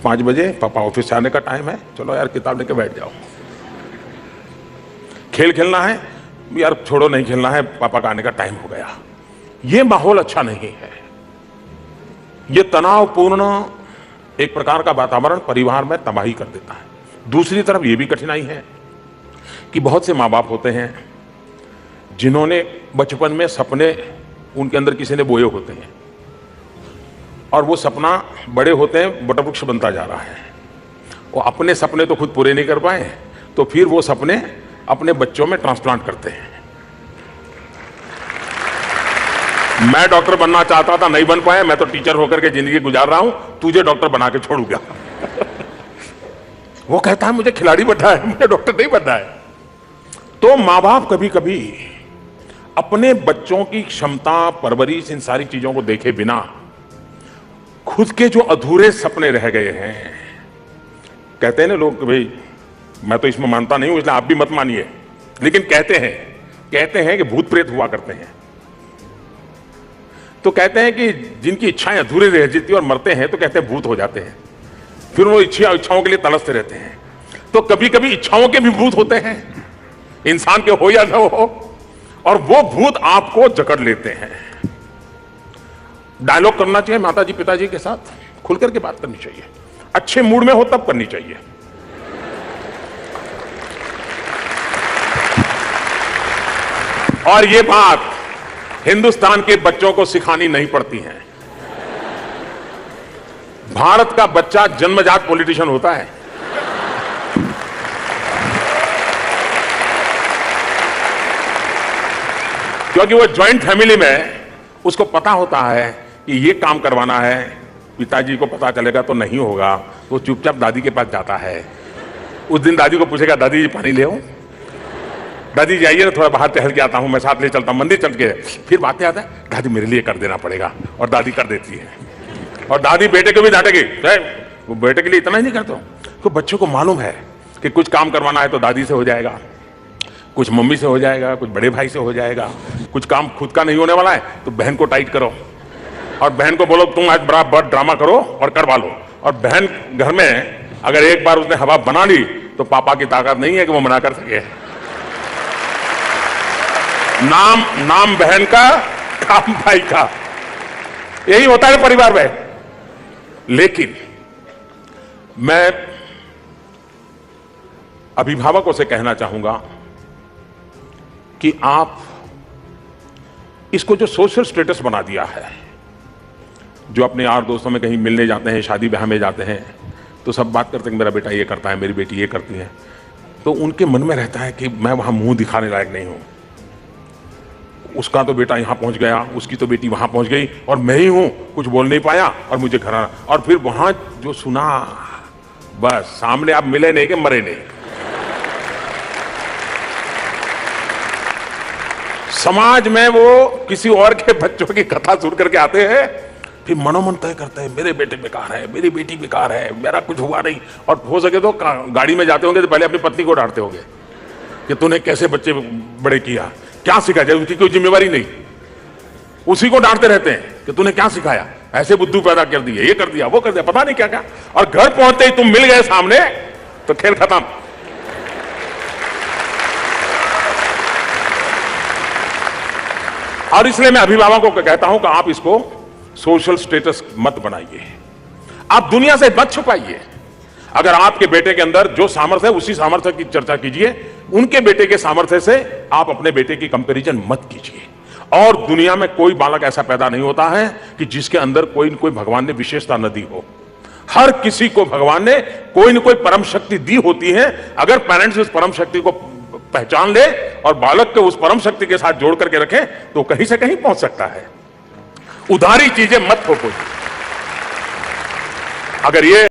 5 बजे पापा ऑफिस से आने का टाइम है, चलो यार किताब लेके बैठ जाओ। खेल खेलना है यार, छोड़ो नहीं खेलना है, पापा का आने का टाइम हो गया। ये माहौल अच्छा नहीं है। ये तनावपूर्ण एक प्रकार का वातावरण परिवार में तबाही कर देता है। दूसरी तरफ ये भी कठिनाई है कि बहुत से माँ बाप होते हैं जिन्होंने बचपन में सपने उनके अंदर किसी ने बोए होते हैं और वो सपना बड़े होते हैं वटवृक्ष बनता जा रहा है। वो अपने सपने तो खुद पूरे नहीं कर पाए, तो फिर वो सपने अपने बच्चों में ट्रांसप्लांट करते हैं। मैं डॉक्टर बनना चाहता था, नहीं बन पाया, मैं तो टीचर होकर के जिंदगी गुजार रहा हूं, तुझे डॉक्टर बना के छोड़ूंगा। वो कहता है मुझे खिलाड़ी बनना है, मुझे डॉक्टर नहीं बनना है। तो मां बाप कभी कभी अपने बच्चों की क्षमता, परवरिश, इन सारी चीजों को देखे बिना खुद के जो अधूरे सपने रह गए हैं, कहते हैं ना लोग, भाई मैं तो इसमें मानता नहीं हूं इसलिए आप भी मत मानिए, लेकिन कहते हैं कि भूत प्रेत हुआ करते हैं। तो कहते हैं कि जिनकी इच्छाएं अधूरी रह जाती और मरते हैं तो कहते हैं भूत हो जाते हैं, फिर वो इच्छाओं के लिए तड़पते रहते हैं। तो कभी कभी इच्छाओं के भी भूत होते हैं, इंसान के हो या न हो, और वो भूत आपको जकड़ लेते हैं। डायलॉग करना चाहिए माता जी पिताजी के साथ, खुल करके बात करनी चाहिए, अच्छे मूड में हो तब करनी चाहिए। और ये बात हिंदुस्तान के बच्चों को सिखानी नहीं पड़ती है। भारत का बच्चा जन्मजात पॉलिटिशियन होता है। क्योंकि वो जॉइंट फैमिली में उसको पता होता है कि ये काम करवाना है, पिताजी को पता चलेगा तो नहीं होगा, वो चुपचाप दादी के पास जाता है। उस दिन दादी को पूछेगा, दादी जी पानी ले आओ, दादी जाइए ना, थोड़ा बाहर टहल के आता हूं, मैं साथ ले चलता हूं, मंदिर चल के। फिर बातें आता है, दादी मेरे लिए कर देना पड़ेगा, और दादी कर देती है। और दादी बेटे को भी डांटेगी, वो बेटे के लिए इतना ही नहीं करते हो। तो बच्चों को मालूम है कि कुछ काम करवाना है तो दादी से हो जाएगा, कुछ मम्मी से हो जाएगा, कुछ बड़े भाई से हो जाएगा, कुछ काम खुद का नहीं होने वाला है तो बहन को टाइट करो और बहन को बोलो तुम आज बड़ा ड्रामा करो और करवा लो। और बहन घर में अगर एक बार उसने हवा बना ली तो पापा की ताकत नहीं है कि वो मना कर सके। नाम बहन का, काम भाई का, यही होता है परिवार में। लेकिन मैं अभिभावकों से कहना चाहूंगा कि आप इसको जो सोशल स्टेटस बना दिया है, जो अपने यार दोस्तों में कहीं मिलने जाते हैं, शादी ब्याह में जाते हैं, तो सब बात करते हैं मेरा बेटा ये करता है, मेरी बेटी ये करती है, तो उनके मन में रहता है कि मैं वहां मुंह दिखाने लायक नहीं हूं। उसका तो बेटा यहां पहुंच गया, उसकी तो बेटी वहां पहुंच गई, और मैं ही हूं कुछ बोल नहीं पाया और मुझे घर आना। और फिर वहां जो सुना, बस सामने आप मिले नहीं कि मरे नहीं। समाज में वो किसी और के बच्चों की कथा सुन करके आते हैं, फिर मनोमन तय करते हैं मेरे बेटे बेकार है, मेरी बेटी बेकार है, मेरा कुछ हुआ नहीं। और हो सके तो गाड़ी में जाते होंगे तो पहले अपनी पत्नी को डांटते होंगे कि तूने कैसे बच्चे बड़े किया, क्या सिखाया जाए, उसकी कोई जिम्मेवारी नहीं। उसी को डांटते रहते हैं कि तूने क्या सिखाया, ऐसे बुद्धू पैदा कर दिए, ये कर दिया, वो कर दिया, पता नहीं क्या क्या। और घर पहुंचते ही तुम मिल गए सामने तो खेल खत्म। और इसलिए मैं अभिभावकों को कहता हूं कि आप इसको सोशल स्टेटस मत बनाइए, आप दुनिया से मत छुपाइए। अगर आपके बेटे के अंदर जो सामर्थ्य है उसी सामर्थ्य की चर्चा कीजिए, उनके बेटे के सामर्थ्य से आप अपने बेटे की कंपैरिजन मत कीजिए। और दुनिया में कोई बालक ऐसा पैदा नहीं होता है कि जिसके अंदर कोई न कोई भगवान ने विशेषता न दी हो। हर किसी को भगवान ने कोई न कोई परम शक्ति दी होती है। अगर पेरेंट्स उस परम शक्ति को पहचान ले और बालक को उस परम शक्ति के साथ जोड़ करके रखें तो कहीं से कहीं पहुंच सकता है। उधारी चीजें मत थोपो। अगर ये